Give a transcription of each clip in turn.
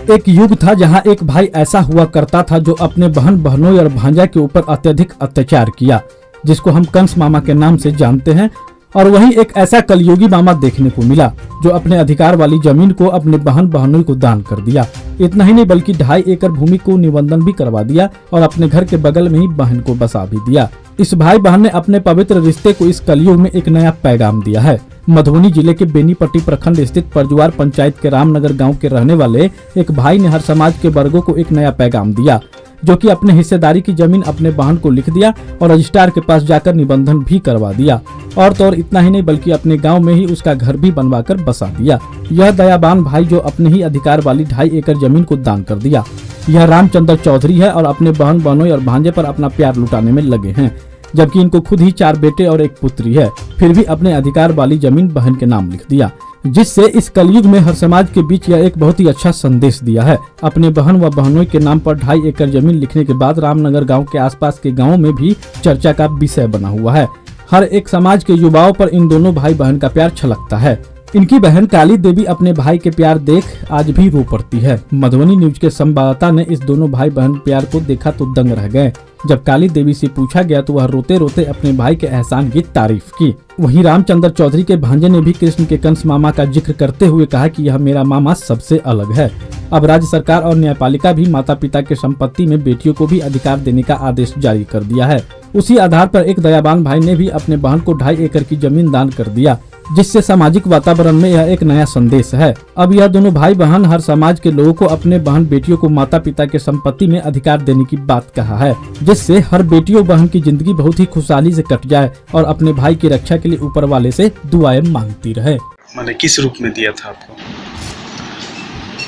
एक युग था जहां एक भाई ऐसा हुआ करता था जो अपने बहन बहनोई और भांजा के ऊपर अत्यधिक अत्याचार किया, जिसको हम कंस मामा के नाम से जानते हैं। और वहीं एक ऐसा कलयुगी मामा देखने को मिला जो अपने अधिकार वाली जमीन को अपने बहन बहनोई को दान कर दिया। इतना ही नहीं बल्कि 2.5 एकड़ भूमि को निबंधन भी करवा दिया और अपने घर के बगल में ही बहन को बसा भी दिया। इस भाई बहन ने अपने पवित्र रिश्ते को इस कलयुग में एक नया पैगाम दिया है। मधुबनी जिले के बेनीपट्टी प्रखंड स्थित परजुआर पंचायत के रामनगर गांव के रहने वाले एक भाई ने हर समाज के वर्गों को एक नया पैगाम दिया, जो कि अपने हिस्सेदारी की जमीन अपने बहन को लिख दिया और रजिस्ट्रार के पास जाकर निबंधन भी करवा दिया। और तो और इतना ही नहीं बल्कि अपने गांव में ही उसका घर भी बनवाकर बसा दिया। यह दयावान भाई जो अपने ही अधिकार वाली 2.5 एकड़ जमीन को दान कर दिया, यह रामचंद्र चौधरी है और अपने बहन बहनोई और भांजे पर अपना प्यार लुटाने में लगे हैं, जबकि इनको खुद ही 4 बेटे और 1 पुत्री है, फिर भी अपने अधिकार वाली जमीन बहन के नाम लिख दिया, जिससे इस कलयुग में हर समाज के बीच यह एक बहुत ही अच्छा संदेश दिया है। अपने बहन व बहनोई के नाम पर 2.5 एकड़ जमीन लिखने के बाद रामनगर गांव के आसपास के गांवों में भी चर्चा का विषय बना हुआ है। हर एक समाज के युवाओं पर इन दोनों भाई बहन का प्यार छलकता है। इनकी बहन काली देवी अपने भाई के प्यार देख आज भी रो पड़ती है। मधुबनी न्यूज के संवाददाता ने इस दोनों भाई बहन प्यार को देखा तो दंग रह गए। जब काली देवी से पूछा गया तो वह रोते रोते अपने भाई के एहसान की तारीफ की। वहीं रामचंद्र चौधरी के भांजे ने भी कृष्ण के कंस मामा का जिक्र करते हुए कहा कि यह मेरा मामा सबसे अलग है। अब राज्य सरकार और न्यायपालिका भी माता पिता के संपत्ति में बेटियों को भी अधिकार देने का आदेश जारी कर दिया है। उसी आधार पर एक दयावान भाई ने भी अपने बहन को 2.5 एकड़ की जमीन दान कर दिया, जिससे सामाजिक वातावरण में यह एक नया संदेश है। अब यह दोनों भाई बहन हर समाज के लोगों को अपने बहन बेटियों को माता पिता के संपत्ति में अधिकार देने की बात कहा है, जिससे हर बेटियों बहन की जिंदगी बहुत ही खुशहाली से कट जाए और अपने भाई की रक्षा के लिए ऊपर वाले से दुआएं मांगती रहे। मैंने किस रूप में दिया था आपको?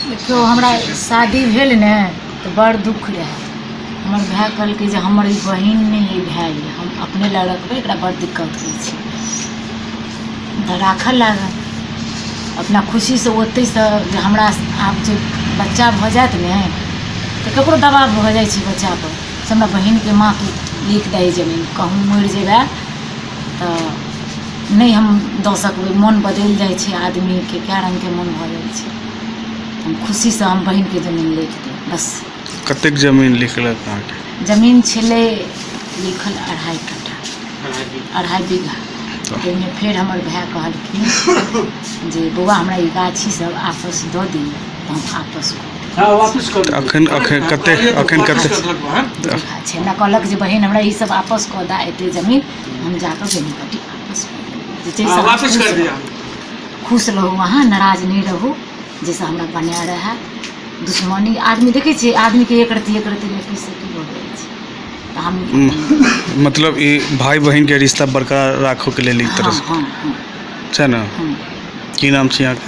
देखियो, हमारा शादी भेल ने तो बड़ दुख रहे। हमार भाई कहल कि हमर बहन नहीं है, भाई हम अपने ला रखबे, एकरा बड़ दिक्कत होइ छै। राखल लागल अपना खुशी से ओते से हमरा आब जे बच्चा भ जात ने तो ककरो दबाव भ जाइ छै बच्चा पर, से हमरा बहन के माँ के लिख दे जमीन, कहूँ मरि जेबे तो नहीं हम दऽ सकबै। मन बदलि जाइ छै आदमी के, क्या रंग के मन भ जाइ छै। हम खुशी से हम बहन के जमीन लिख दे बस। कतेक जमीन लिखलक अहाँके? जमीन छलै लिखल 2.5 कट्ठा, 2.5 बीघा। ओहिमे फेर हमर भाई कहलखिन जे बौआ हमरा ई गाछी सब आपस दऽ दिअ, तऽ हम आपस कऽ अखन कते छै। हमरा कहलक जे बहन हमरा ई सब आपस कऽ दा, एते जमीन हम जाकर बेनीपट्टी आपस कर दिया। खुश रहू, वहाँ नाराज नहीं रहू, जैसे हमरा बना रहा। दुश्मनी आदमी देखे छे, आदमी के एक रत्ती लड़की से की हो जाइ छै। तो हम मतलब ये भाई बहन के रिश्ता बरकरार राखो के लिए एक तरह से है ना। की नाम छे यहाँ का?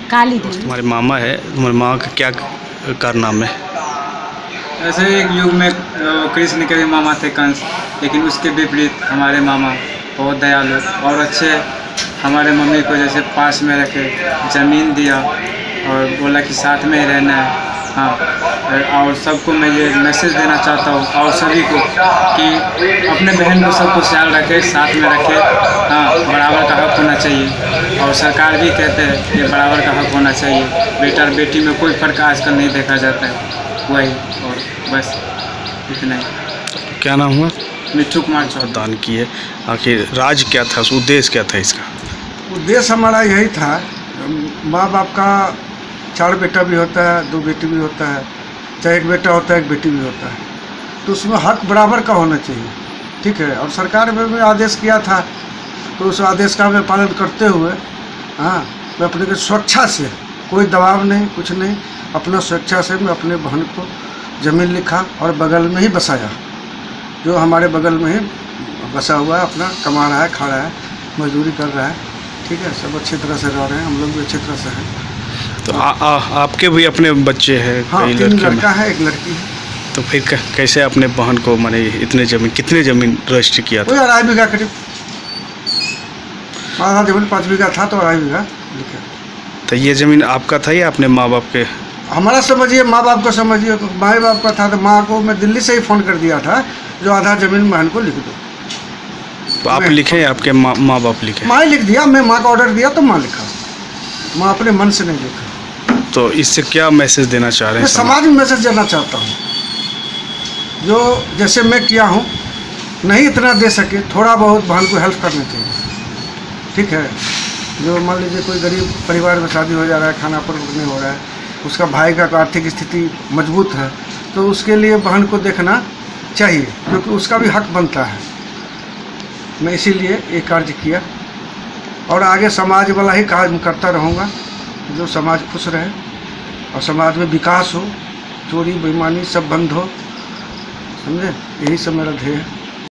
काली देवी। तुम्हारे मामा है, तुम्हारे मामा का क्या कारनाम है? ऐसे एक युग में कृष्ण के भी मामा थे कंस, लेकिन उसके विपरीत हमारे मामा बहुत दयालु और अच्छे। हमारे मम्मी को जैसे पास में रखे, ज़मीन दिया और बोला कि साथ में ही रहना है। हाँ, और सबको मैं ये मैसेज देना चाहता हूँ और सभी को कि अपने बहन को सबको ख्याल रखे, साथ में रखे। हाँ, बराबर का हक होना चाहिए और सरकार भी कहते हैं कि बराबर का हक होना चाहिए। बेटा और बेटी में कोई फ़र्क आजकल नहीं देखा जाता है। वही और बस इतना ही। क्या नाम हुआ? मिट्ठू कुमार चौधरी। दान किए, आखिर राज क्या था, उद्देश्य क्या था इसका? उद्देश्य हमारा यही था, माँ बाप का 4 बेटा भी होता है, 2 बेटी भी होता है, चाहे 1 बेटा होता है 1 बेटी भी होता है, तो उसमें हक बराबर का होना चाहिए। ठीक है, और सरकार में भी आदेश किया था, तो उस आदेश का मैं पालन करते हुए हाँ, मैं अपने स्वेच्छा से, कोई दबाव नहीं, कुछ नहीं, अपना स्वेच्छा से मैं अपने बहन को ज़मीन लिखा और बगल में ही बसाया। जो हमारे बगल में ही बसा हुआ है, अपना कमा रहा है, खा रहा है, मजदूरी कर रहा है। ठीक है, सब अच्छी तरह से रह रहे हैं, हम लोग भी अच्छी तरह से हैं। तो आपके भी अपने बच्चे हैं? हाँ, 3 लड़का है, 1 लड़की है। तो फिर कैसे अपने बहन को माने इतने जमीन, कितने जमीन रजिस्टर किया था? 2.5 बीघा करीब, आधा जमीन 5 बीघा था तो 2.5 बीघा लिखा। तो ये ज़मीन आपका था या अपने माँ बाप के? हमारा समझिए, माँ बाप को समझिए। माँ बाप का था तो माँ को मैं दिल्ली से ही फ़ोन कर दिया था जो आधा ज़मीन बहन को लिख दो। तो आप लिखे या आपके माँ बाप लिखे? माँ ही लिख दिया, मैं माँ का ऑर्डर दिया तो माँ लिखा, माँ अपने मन से नहीं लिखा। तो इससे क्या मैसेज देना चाह रहे मैं हैं समाज में मैसेज देना चाहता हूँ, जो जैसे मैं किया हूँ, नहीं इतना दे सके, थोड़ा बहुत बहन को हेल्प करनी चाहिए। ठीक है, जो मान लीजिए कोई गरीब परिवार में शादी हो जा रहा है, खाना पर नहीं हो रहा है, उसका भाई का आर्थिक स्थिति मजबूत है, तो उसके लिए बहन को देखना चाहिए, क्योंकि उसका भी हक बनता है। मैं इसीलिए ये कार्य किया और आगे समाज वाला ही कार्य करता रहूँगा, जो समाज खुश रहे और समाज में विकास हो, चोरी बेईमानी सब बंद हो, समझे, यही सब मेरा ध्येय है।